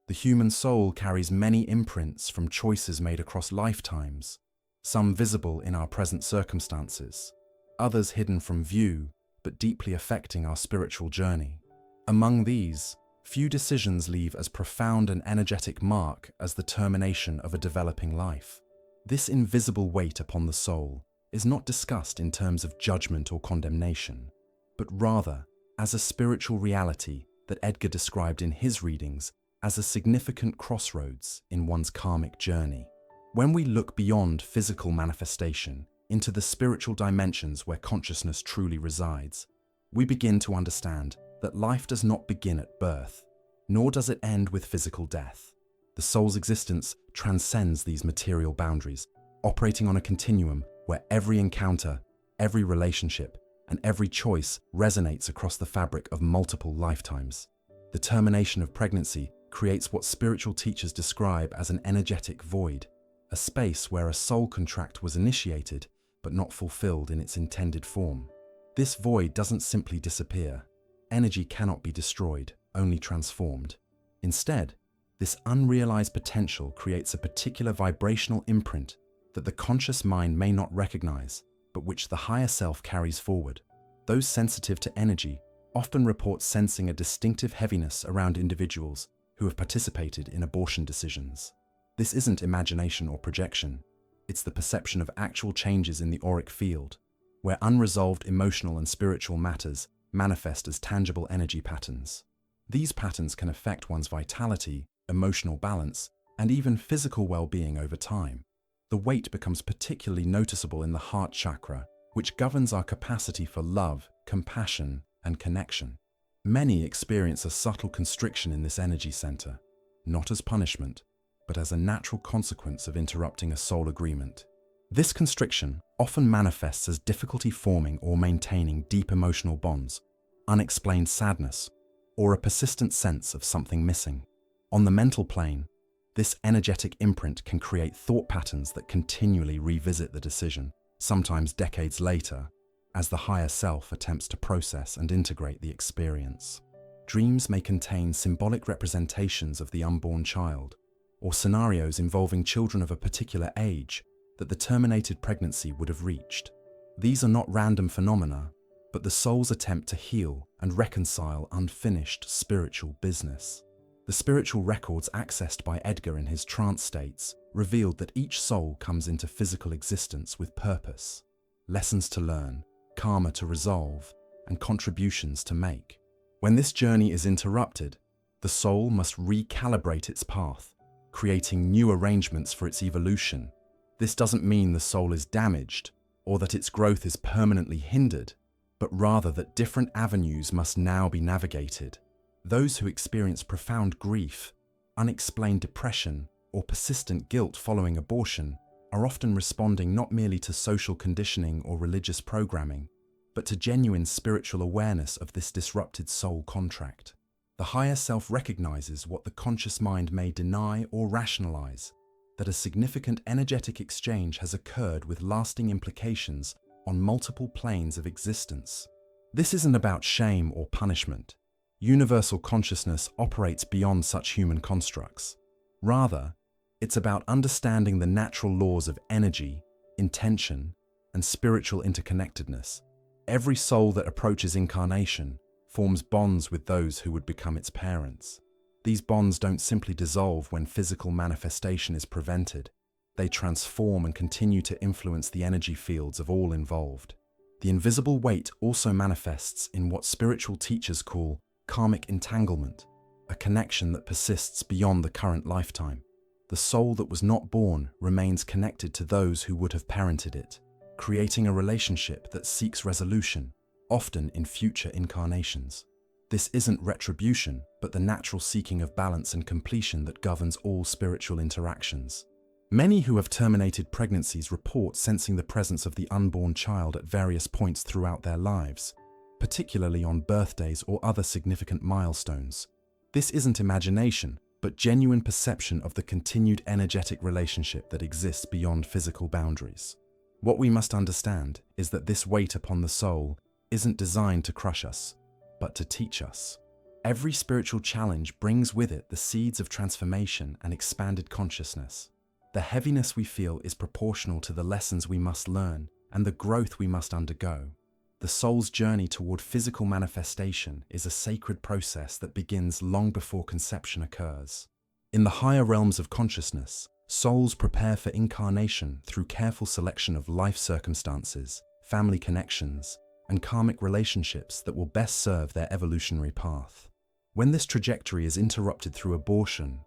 The human soul carries many imprints from choices made across lifetimes, some visible in our present circumstances, others hidden from view but deeply affecting our spiritual journey. Among these, few decisions leave as profound an energetic mark as the termination of a developing life. This invisible weight upon the soul is not discussed in terms of judgment or condemnation, but rather as a spiritual reality that Edgar described in his readings as a significant crossroads in one's karmic journey. When we look beyond physical manifestation into the spiritual dimensions where consciousness truly resides, we begin to understand that life does not begin at birth, nor does it end with physical death. The soul's existence transcends these material boundaries, operating on a continuum where every encounter, every relationship, and every choice resonates across the fabric of multiple lifetimes. The termination of pregnancy creates what spiritual teachers describe as an energetic void, a space where a soul contract was initiated but not fulfilled in its intended form. This void doesn't simply disappear. Energy cannot be destroyed, only transformed. Instead, this unrealized potential creates a particular vibrational imprint that the conscious mind may not recognize, but which the higher self carries forward. Those sensitive to energy often report sensing a distinctive heaviness around individuals who have participated in abortion decisions. This isn't imagination or projection. It's the perception of actual changes in the auric field, where unresolved emotional and spiritual matters manifest as tangible energy patterns. These patterns can affect one's vitality, emotional balance, and even physical well-being over time. The weight becomes particularly noticeable in the heart chakra, which governs our capacity for love, compassion, and connection. Many experience a subtle constriction in this energy center, not as punishment, but as a natural consequence of interrupting a soul agreement. This constriction often manifests as difficulty forming or maintaining deep emotional bonds, unexplained sadness, or a persistent sense of something missing. On the mental plane, this energetic imprint can create thought patterns that continually revisit the decision, sometimes decades later, as the higher self attempts to process and integrate the experience. Dreams may contain symbolic representations of the unborn child, or scenarios involving children of a particular age that the terminated pregnancy would have reached. These are not random phenomena, but the soul's attempt to heal and reconcile unfinished spiritual business. The spiritual records accessed by Edgar in his trance states revealed that each soul comes into physical existence with purpose, lessons to learn, karma to resolve, and contributions to make. When this journey is interrupted, the soul must recalibrate its path, creating new arrangements for its evolution. This doesn't mean the soul is damaged or that its growth is permanently hindered, but rather that different avenues must now be navigated. Those who experience profound grief, unexplained depression, or persistent guilt following abortion are often responding not merely to social conditioning or religious programming, but to genuine spiritual awareness of this disrupted soul contract. The higher self recognizes what the conscious mind may deny or rationalize, that a significant energetic exchange has occurred with lasting implications on multiple planes of existence. This isn't about shame or punishment. Universal consciousness operates beyond such human constructs. Rather, it's about understanding the natural laws of energy, intention, and spiritual interconnectedness. Every soul that approaches incarnation forms bonds with those who would become its parents. These bonds don't simply dissolve when physical manifestation is prevented. They transform and continue to influence the energy fields of all involved. The invisible weight also manifests in what spiritual teachers call karmic entanglement, a connection that persists beyond the current lifetime. The soul that was not born remains connected to those who would have parented it, creating a relationship that seeks resolution, often in future incarnations. This isn't retribution, but the natural seeking of balance and completion that governs all spiritual interactions. Many who have terminated pregnancies report sensing the presence of the unborn child at various points throughout their lives, particularly on birthdays or other significant milestones. This isn't imagination, but genuine perception of the continued energetic relationship that exists beyond physical boundaries. What we must understand is that this weight upon the soul isn't designed to crush us, but to teach us. Every spiritual challenge brings with it the seeds of transformation and expanded consciousness. The heaviness we feel is proportional to the lessons we must learn and the growth we must undergo. The soul's journey toward physical manifestation is a sacred process that begins long before conception occurs. In the higher realms of consciousness, souls prepare for incarnation through careful selection of life circumstances, family connections, and karmic relationships that will best serve their evolutionary path. When this trajectory is interrupted through abortion,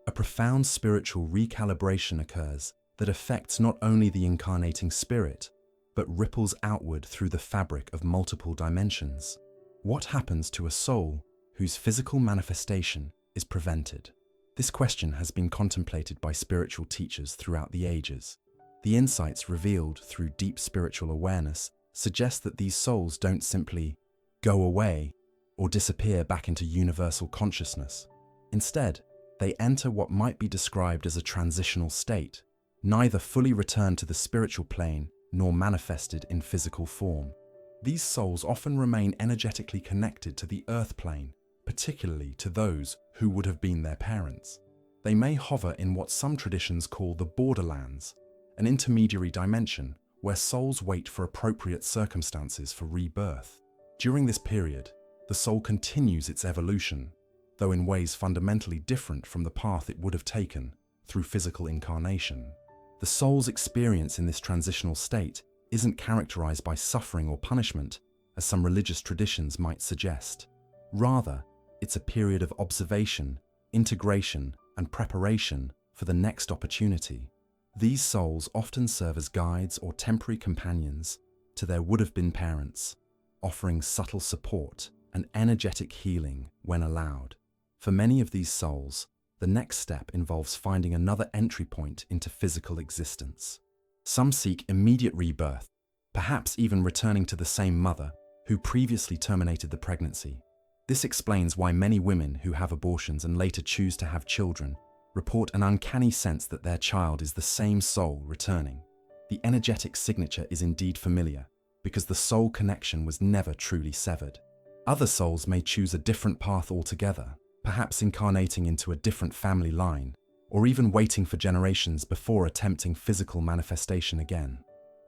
a profound spiritual recalibration occurs that affects not only the incarnating spirit, but ripples outward through the fabric of multiple dimensions. What happens to a soul whose physical manifestation is prevented? This question has been contemplated by spiritual teachers throughout the ages. The insights revealed through deep spiritual awareness suggest that these souls don't simply go away or disappear back into universal consciousness. Instead, they enter what might be described as a transitional state, neither fully returned to the spiritual plane nor manifested in physical form. These souls often remain energetically connected to the earth plane, particularly to those who would have been their parents. They may hover in what some traditions call the borderlands, an intermediary dimension where souls wait for appropriate circumstances for rebirth. During this period, the soul continues its evolution, though in ways fundamentally different from the path it would have taken through physical incarnation. The soul's experience in this transitional state isn't characterized by suffering or punishment, as some religious traditions might suggest. Rather, it's a period of observation, integration, and preparation for the next opportunity. These souls often serve as guides or temporary companions to their would-have-been parents, offering subtle support and energetic healing when allowed. For many of these souls, the next step involves finding another entry point into physical existence. Some seek immediate rebirth, perhaps even returning to the same mother who previously terminated the pregnancy. This explains why many women who have abortions and later choose to have children report an uncanny sense that their child is the same soul returning. The energetic signature is indeed familiar, because the soul connection was never truly severed. Other souls may choose a different path altogether, perhaps incarnating into a different family line, or even waiting for generations before attempting physical manifestation again.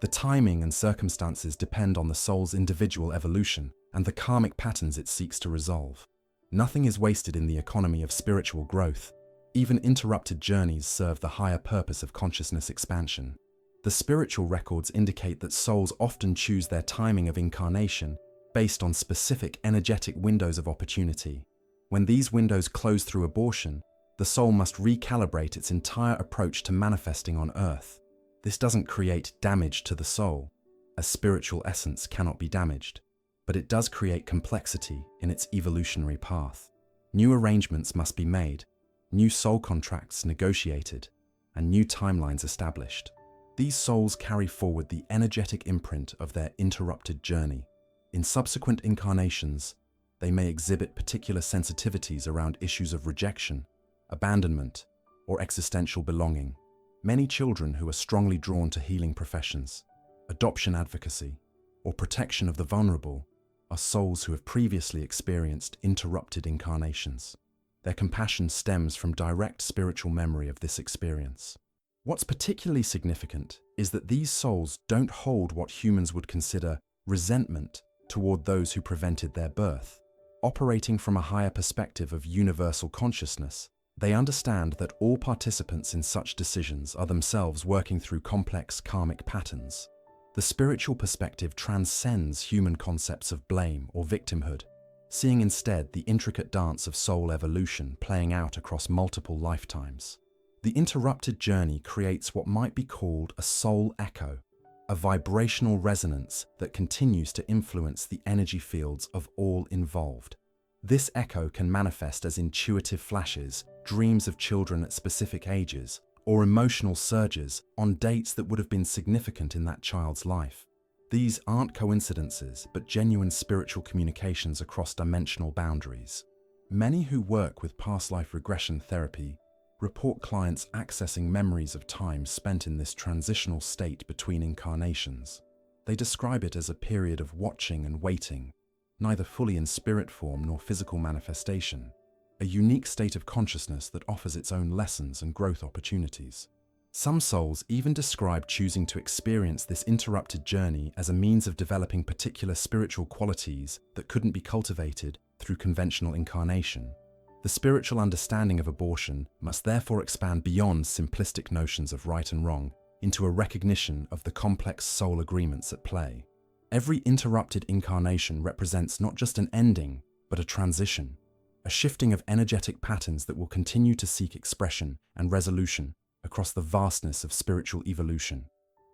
The timing and circumstances depend on the soul's individual evolution and the karmic patterns it seeks to resolve. Nothing is wasted in the economy of spiritual growth. Even interrupted journeys serve the higher purpose of consciousness expansion. The spiritual records indicate that souls often choose their timing of incarnation based on specific energetic windows of opportunity. When these windows close through abortion, the soul must recalibrate its entire approach to manifesting on Earth. This doesn't create damage to the soul, as spiritual essence cannot be damaged, but it does create complexity in its evolutionary path. New arrangements must be made, new soul contracts negotiated, and new timelines established. These souls carry forward the energetic imprint of their interrupted journey. In subsequent incarnations, they may exhibit particular sensitivities around issues of rejection, abandonment, or existential belonging. Many children who are strongly drawn to healing professions, adoption advocacy, or protection of the vulnerable are souls who have previously experienced interrupted incarnations. Their compassion stems from direct spiritual memory of this experience. What's particularly significant is that these souls don't hold what humans would consider resentment toward those who prevented their birth. Operating from a higher perspective of universal consciousness, they understand that all participants in such decisions are themselves working through complex karmic patterns. The spiritual perspective transcends human concepts of blame or victimhood, seeing instead the intricate dance of soul evolution playing out across multiple lifetimes. The interrupted journey creates what might be called a soul echo, a vibrational resonance that continues to influence the energy fields of all involved. This echo can manifest as intuitive flashes, dreams of children at specific ages, or emotional surges on dates that would have been significant in that child's life. These aren't coincidences, but genuine spiritual communications across dimensional boundaries. Many who work with past life regression therapy report clients accessing memories of time spent in this transitional state between incarnations. They describe it as a period of watching and waiting, neither fully in spirit form nor physical manifestation, a unique state of consciousness that offers its own lessons and growth opportunities. Some souls even describe choosing to experience this interrupted journey as a means of developing particular spiritual qualities that couldn't be cultivated through conventional incarnation. The spiritual understanding of abortion must therefore expand beyond simplistic notions of right and wrong into a recognition of the complex soul agreements at play. Every interrupted incarnation represents not just an ending, but a transition, a shifting of energetic patterns that will continue to seek expression and resolution across the vastness of spiritual evolution.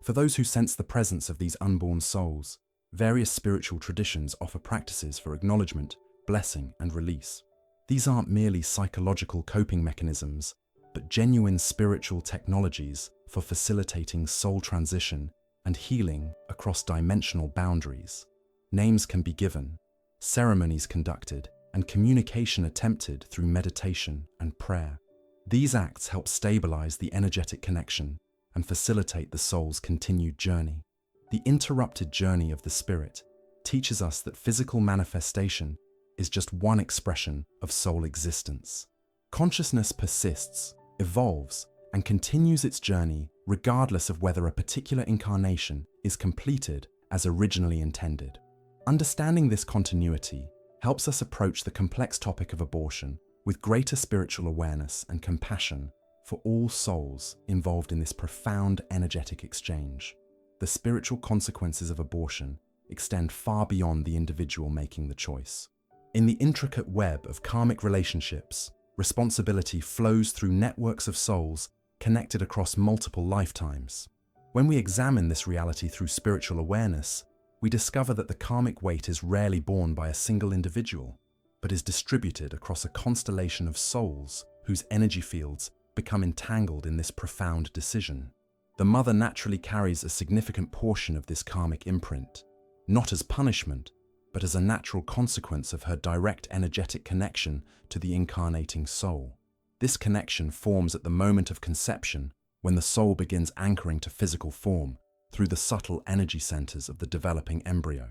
For those who sense the presence of these unborn souls, various spiritual traditions offer practices for acknowledgement, blessing, and release. These aren't merely psychological coping mechanisms, but genuine spiritual technologies for facilitating soul transition and healing across dimensional boundaries. Names can be given, ceremonies conducted, and communication attempted through meditation and prayer. These acts help stabilize the energetic connection and facilitate the soul's continued journey. The interrupted journey of the spirit teaches us that physical manifestation is just one expression of soul existence. Consciousness persists, evolves, and continues its journey regardless of whether a particular incarnation is completed as originally intended. Understanding this continuity helps us approach the complex topic of abortion with greater spiritual awareness and compassion for all souls involved in this profound energetic exchange. The spiritual consequences of abortion extend far beyond the individual making the choice. In the intricate web of karmic relationships, responsibility flows through networks of souls connected across multiple lifetimes. When we examine this reality through spiritual awareness, we discover that the karmic weight is rarely borne by a single individual, but is distributed across a constellation of souls whose energy fields become entangled in this profound decision. The mother naturally carries a significant portion of this karmic imprint, not as punishment, but as a natural consequence of her direct energetic connection to the incarnating soul. This connection forms at the moment of conception, when the soul begins anchoring to physical form through the subtle energy centers of the developing embryo.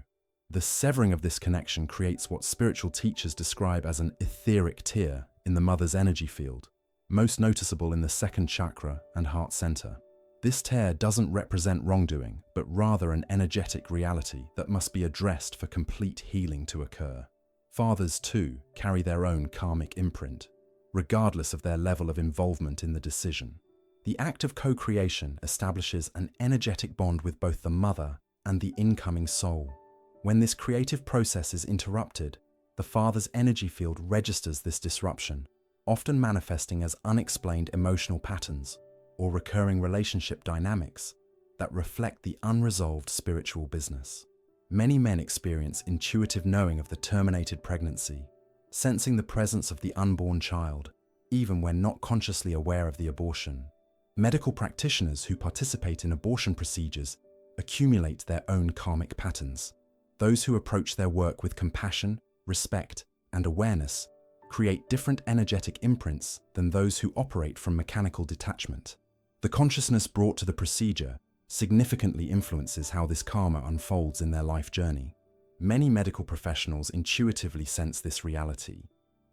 The severing of this connection creates what spiritual teachers describe as an etheric tear in the mother's energy field, most noticeable in the second chakra and heart center. This tear doesn't represent wrongdoing, but rather an energetic reality that must be addressed for complete healing to occur. Fathers, too, carry their own karmic imprint, regardless of their level of involvement in the decision. The act of co-creation establishes an energetic bond with both the mother and the incoming soul. When this creative process is interrupted, the father's energy field registers this disruption, often manifesting as unexplained emotional patterns or recurring relationship dynamics that reflect the unresolved spiritual business. Many men experience intuitive knowing of the terminated pregnancy, sensing the presence of the unborn child, even when not consciously aware of the abortion. Medical practitioners who participate in abortion procedures accumulate their own karmic patterns. Those who approach their work with compassion, respect, and awareness create different energetic imprints than those who operate from mechanical detachment. The consciousness brought to the procedure significantly influences how this karma unfolds in their life journey. Many medical professionals intuitively sense this reality,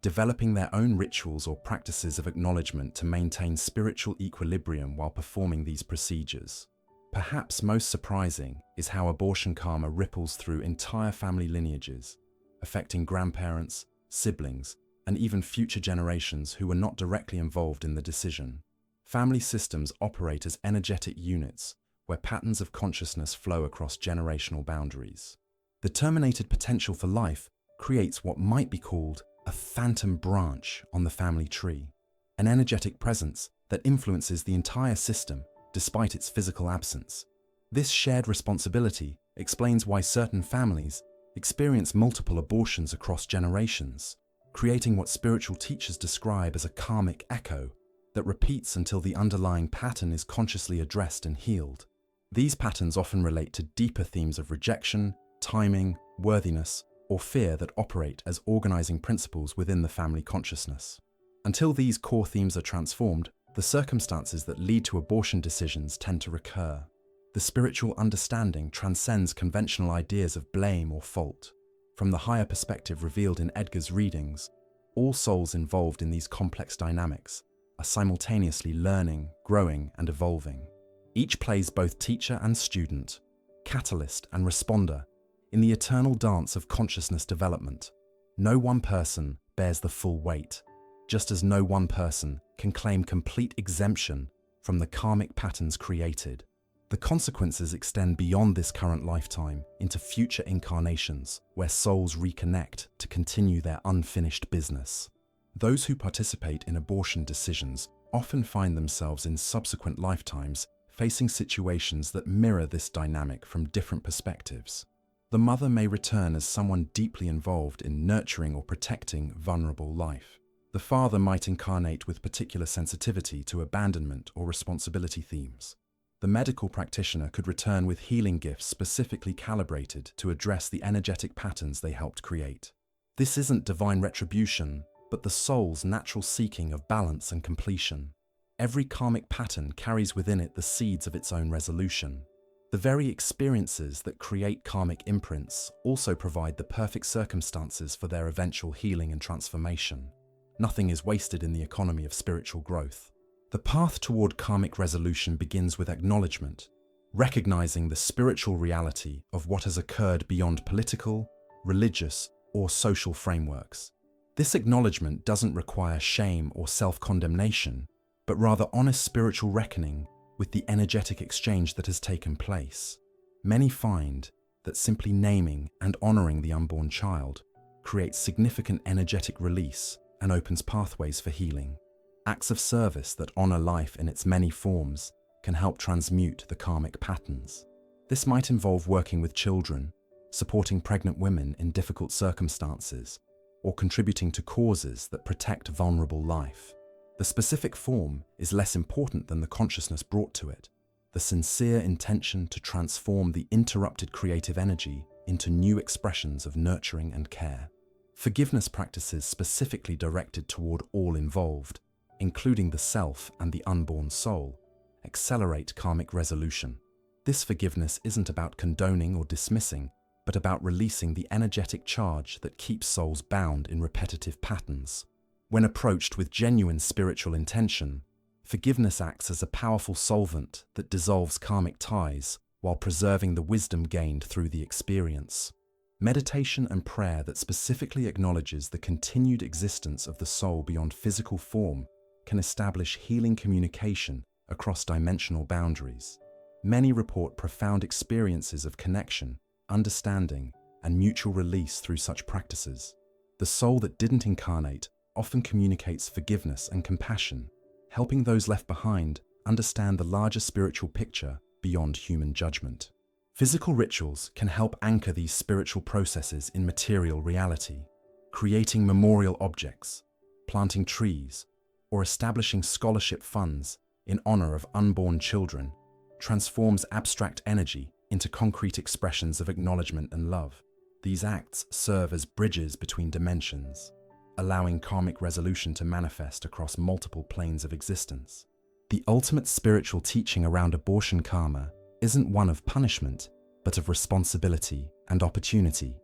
developing their own rituals or practices of acknowledgement to maintain spiritual equilibrium while performing these procedures. Perhaps most surprising is how abortion karma ripples through entire family lineages, affecting grandparents, siblings, and even future generations who were not directly involved in the decision. Family systems operate as energetic units where patterns of consciousness flow across generational boundaries. The terminated potential for life creates what might be called a phantom branch on the family tree, an energetic presence that influences the entire system despite its physical absence. This shared responsibility explains why certain families experience multiple abortions across generations, creating what spiritual teachers describe as a karmic echo that repeats until the underlying pattern is consciously addressed and healed. These patterns often relate to deeper themes of rejection, timing, worthiness, or fear that operate as organizing principles within the family consciousness. Until these core themes are transformed, the circumstances that lead to abortion decisions tend to recur. The spiritual understanding transcends conventional ideas of blame or fault. From the higher perspective revealed in Edgar's readings, all souls involved in these complex dynamics are simultaneously learning, growing, and evolving. Each plays both teacher and student, catalyst and responder in the eternal dance of consciousness development. No one person bears the full weight, just as no one person can claim complete exemption from the karmic patterns created. The consequences extend beyond this current lifetime into future incarnations where souls reconnect to continue their unfinished business. Those who participate in abortion decisions often find themselves in subsequent lifetimes facing situations that mirror this dynamic from different perspectives. The mother may return as someone deeply involved in nurturing or protecting vulnerable life. The father might incarnate with particular sensitivity to abandonment or responsibility themes. The medical practitioner could return with healing gifts specifically calibrated to address the energetic patterns they helped create. This isn't divine retribution, but the soul's natural seeking of balance and completion. Every karmic pattern carries within it the seeds of its own resolution. The very experiences that create karmic imprints also provide the perfect circumstances for their eventual healing and transformation. Nothing is wasted in the economy of spiritual growth. The path toward karmic resolution begins with acknowledgement, recognizing the spiritual reality of what has occurred beyond political, religious, or social frameworks. This acknowledgement doesn't require shame or self-condemnation, but rather honest spiritual reckoning with the energetic exchange that has taken place. Many find that simply naming and honoring the unborn child creates significant energetic release and opens pathways for healing. Acts of service that honor life in its many forms can help transmute the karmic patterns. This might involve working with children, supporting pregnant women in difficult circumstances, or contributing to causes that protect vulnerable life. The specific form is less important than the consciousness brought to it, the sincere intention to transform the interrupted creative energy into new expressions of nurturing and care. Forgiveness practices specifically directed toward all involved, including the self and the unborn soul, accelerate karmic resolution. This forgiveness isn't about condoning or dismissing, but about releasing the energetic charge that keeps souls bound in repetitive patterns. When approached with genuine spiritual intention, forgiveness acts as a powerful solvent that dissolves karmic ties while preserving the wisdom gained through the experience. Meditation and prayer that specifically acknowledges the continued existence of the soul beyond physical form can establish healing communication across dimensional boundaries. Many report profound experiences of connection, understanding, and mutual release through such practices. The soul that didn't incarnate often communicates forgiveness and compassion, helping those left behind understand the larger spiritual picture beyond human judgment. Physical rituals can help anchor these spiritual processes in material reality. Creating memorial objects, planting trees, or establishing scholarship funds in honor of unborn children transforms abstract energy into concrete expressions of acknowledgement and love. These acts serve as bridges between dimensions, allowing karmic resolution to manifest across multiple planes of existence. The ultimate spiritual teaching around abortion karma isn't one of punishment, but of responsibility and opportunity.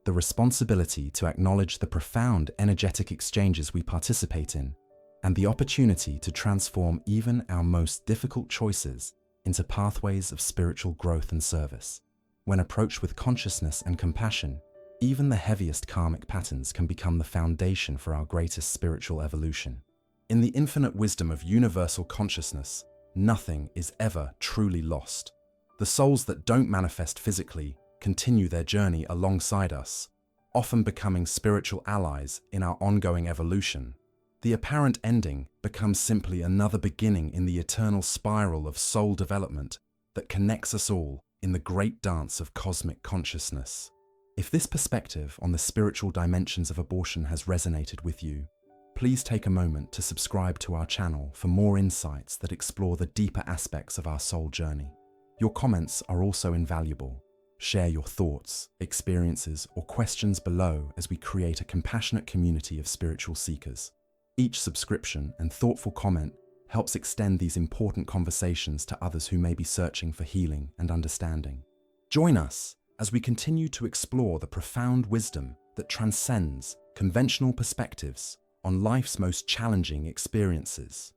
The responsibility to acknowledge the profound energetic exchanges we participate in, and the opportunity to transform even our most difficult choices into pathways of spiritual growth and service. When approached with consciousness and compassion, even the heaviest karmic patterns can become the foundation for our greatest spiritual evolution. In the infinite wisdom of universal consciousness, nothing is ever truly lost. The souls that don't manifest physically continue their journey alongside us, often becoming spiritual allies in our ongoing evolution. The apparent ending becomes simply another beginning in the eternal spiral of soul development that connects us all in the great dance of cosmic consciousness. If this perspective on the spiritual dimensions of abortion has resonated with you, please take a moment to subscribe to our channel for more insights that explore the deeper aspects of our soul journey. Your comments are also invaluable. Share your thoughts, experiences, or questions below as we create a compassionate community of spiritual seekers. Each subscription and thoughtful comment helps extend these important conversations to others who may be searching for healing and understanding. Join us as we continue to explore the profound wisdom that transcends conventional perspectives on life's most challenging experiences.